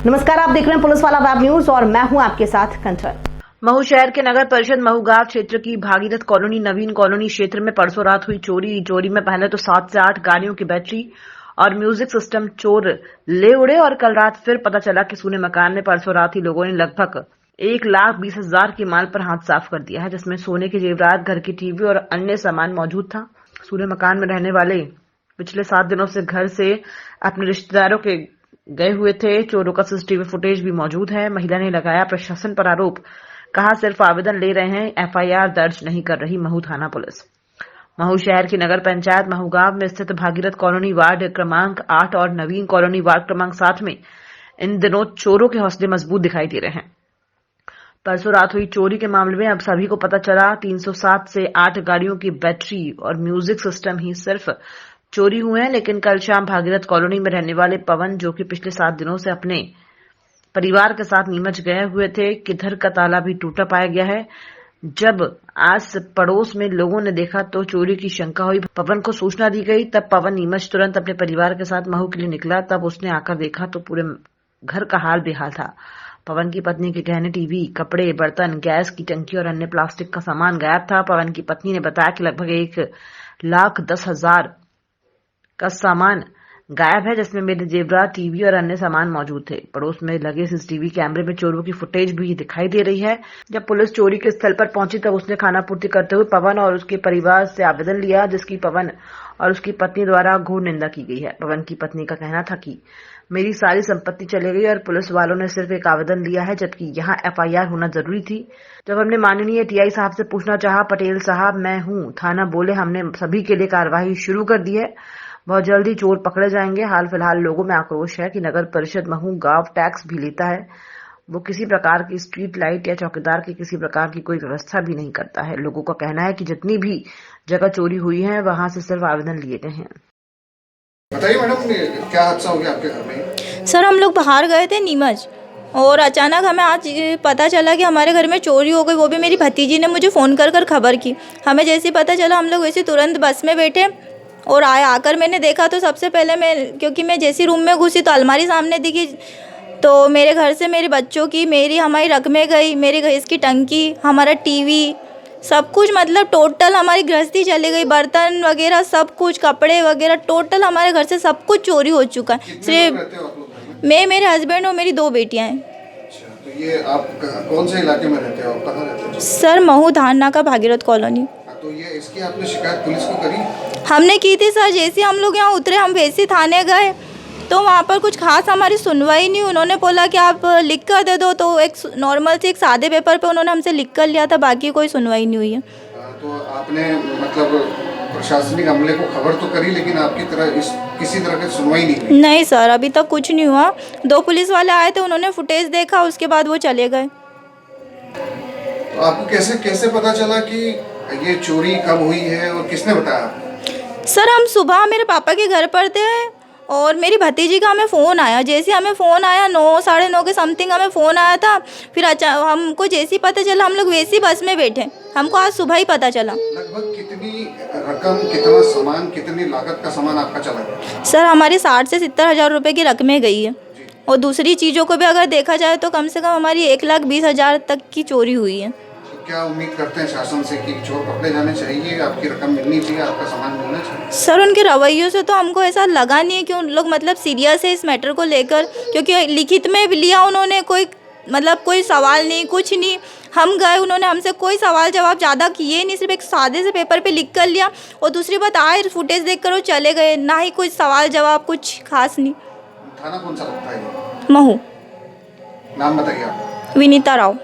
नमस्कार, आप देख रहे हैं पुलिस वाला वेब न्यूज और मैं हूं आपके साथ कंचन। महू शहर के नगर परिषद महू गांव क्षेत्र की भागीरथ कॉलोनी नवीन कॉलोनी क्षेत्र में परसों रात हुई चोरी में पहले तो 7 से 8 गाड़ियों की बैटरी और म्यूजिक सिस्टम चोर ले उड़े और कल रात फिर पता चला कि सूने मकान में परसों रात ही लोगों ने लगभग 1,20,000 के माल पर हाथ साफ कर दिया है, जिसमें सोने के जेवरात, घर की टीवी और अन्य सामान मौजूद था। सूने मकान में रहने वाले पिछले 7 दिनों से घर से अपने रिश्तेदारों के गए हुए थे। चोरों का सीसीटीवी फुटेज भी मौजूद है। महिला ने लगाया प्रशासन पर आरोप, कहा सिर्फ आवेदन ले रहे हैं, एफआईआर दर्ज नहीं कर रही महू थाना पुलिस। महू शहर की नगर पंचायत महू गांव में स्थित भागीरथ कॉलोनी वार्ड क्रमांक 8 और नवीन कॉलोनी वार्ड क्रमांक 7 में इन दिनों चोरों के हौसले मजबूत दिखाई दे रहे हैं। परसों रात हुई चोरी के मामले में अब सभी को पता चला 307 से 8 गाड़ियों की बैटरी और म्यूजिक सिस्टम ही सिर्फ चोरी हुए हैं। लेकिन कल शाम भागीरथ कॉलोनी में रहने वाले पवन, जो कि पिछले 7 दिनों से अपने परिवार के साथ नीमच गए हुए थे, किधर का ताला भी टूटा पाया गया है। जब आस पड़ोस में लोगों ने देखा तो चोरी की शंका हुई। पवन को सूचना दी गई, तब पवन नीमच तुरंत अपने परिवार के साथ महू के लिए निकला। तब उसने आकर देखा तो पूरे घर का हाल बेहाल था। पवन की पत्नी के गहने, टीवी, कपड़े, बर्तन, गैस की टंकी और अन्य प्लास्टिक का सामान गायब था। पवन की पत्नी ने बताया कि लगभग 1,10,000 का सामान गायब है, जिसमें मेरे जेवरात, टीवी और अन्य सामान मौजूद थे। पड़ोस में लगे सीसीटीवी कैमरे में चोरों की फुटेज भी दिखाई दे रही है। जब पुलिस चोरी के स्थल पर पहुंची तब उसने खाना पूर्ति करते हुए पवन और उसके परिवार से आवेदन लिया, जिसकी पवन और उसकी पत्नी द्वारा घोर निंदा की गई है। पवन की पत्नी का कहना था कि मेरी सारी संपत्ति चली गई और पुलिस वालों ने सिर्फ एक आवेदन लिया है, जबकि यहाँ एफआईआर होना जरूरी थी। जब हमने माननीय टीआई साहब से पूछना चाहा, पटेल साहब मैं हूँ थाना, बोले हमने सभी के लिए कार्यवाही शुरू कर दी है, बहुत जल्दी चोर पकड़े जाएंगे। हाल फिलहाल लोगों में आक्रोश है कि नगर परिषद महू गांव टैक्स भी लेता है, वो किसी प्रकार की स्ट्रीट लाइट या चौकीदार की किसी प्रकार की कोई व्यवस्था भी नहीं करता है। लोगों का कहना है कि जितनी भी जगह चोरी हुई है वहां से सिर्फ आवेदन लिए गए हैं। बताइए मैडम, क्या हादसा हो गया आपके घर में? सर, हम लोग बाहर गए थे नीमच और अचानक हमें आज पता चला कि हमारे घर में चोरी हो गई। वो भी मेरी भतीजी ने मुझे फ़ोन कर खबर की। हमें जैसे ही पता चला हम लोग वैसे तुरंत बस में बैठे और आकर मैंने देखा तो सबसे पहले क्योंकि मैं जैसी रूम में घुसी तो अलमारी सामने दिखी, तो मेरे घर से मेरे बच्चों की, हमारी रकमें गई, मेरे गैस की टंकी, हमारा टीवी, सब कुछ, मतलब टोटल हमारी गृहस्थी चली गई, बर्तन वगैरह सब कुछ, कपड़े वगैरह, टोटल हमारे घर से सब कुछ चोरी हो चुका है। सिर्फ मैं, मेरे हस्बैंड और मेरी 2 बेटियां हैं। अच्छा, तो ये आप कौन से इलाके में रहते हो, आप कहाँ रहते हो? सर, महू थाना का भागीरथ कॉलोनी। तो ये इसकी आपने शिकायत पुलिस को करी? हमने की थी सर। जैसे हम लोग यहाँ उतरे, हम वैसे थाने गए तो वहाँ पर कुछ खास हमारी सुनवाई नहीं। उन्होंने बोला कि आप लिख कर दे दो, तो एक नॉर्मल से एक सादे पेपर पे उन्होंने हमसे लिख कर लिया था, बाकी कोई सुनवाई नहीं हुई है। तो आपने मतलब प्रशासनिक अमले को खबर तो करी, लेकिन आपकी तरह किसी तरह की सुनवाई नहीं हुई? नहीं सर, अभी तक कुछ नहीं हुआ। 2 पुलिस वाले आए थे, उन्होंने फुटेज देखा, उसके बाद वो चले गए। तो आपको कैसे पता चला कि ये चोरी कब हुई है और किसने बताया आपको? सर, हम सुबह मेरे पापा के घर पर थे और मेरी भतीजी का हमें फ़ोन आया। जैसे हमें फ़ोन आया 9, साढ़े 9 के समथिंग हमें फ़ोन आया था। फिर हमको जैसे ही पता चला हम लोग वैसी बस में बैठे। हमको आज सुबह ही पता चला। लगभग कितनी रकम, कितना सामान, कितनी लागत का सामान आपका चला गया? सर, हमारी 60 से 70 हज़ार रुपये की रकमें गई है और दूसरी चीज़ों को भी अगर देखा जाए तो कम से कम हमारी 1,20,000 तक की चोरी हुई है। क्या उम्मीद करते हैं शासन से कि चोर पकड़े जाने चाहिए, आपकी रकम मिलनी चाहिए, आपका सामान मिलना चाहिए? सर, उनके रवैयों से तो हमको ऐसा लगा नहीं है कि उन लोग मतलब सीरियस है इस मैटर को लेकर, क्योंकि लिखित में भी लिया उन्होंने, कोई सवाल नहीं, कुछ नहीं। हम गए, उन्होंने हमसे कोई सवाल जवाब ज़्यादा किए नहीं, सिर्फ एक सादे से पेपर पे लिख कर लिया और दूसरी बात आए फुटेज देख कर वो चले गए, ना ही कुछ सवाल जवाब, कुछ खास नहीं। थाना कौन सा लगता है? महू। नाम बताइए आप। विनीता राव।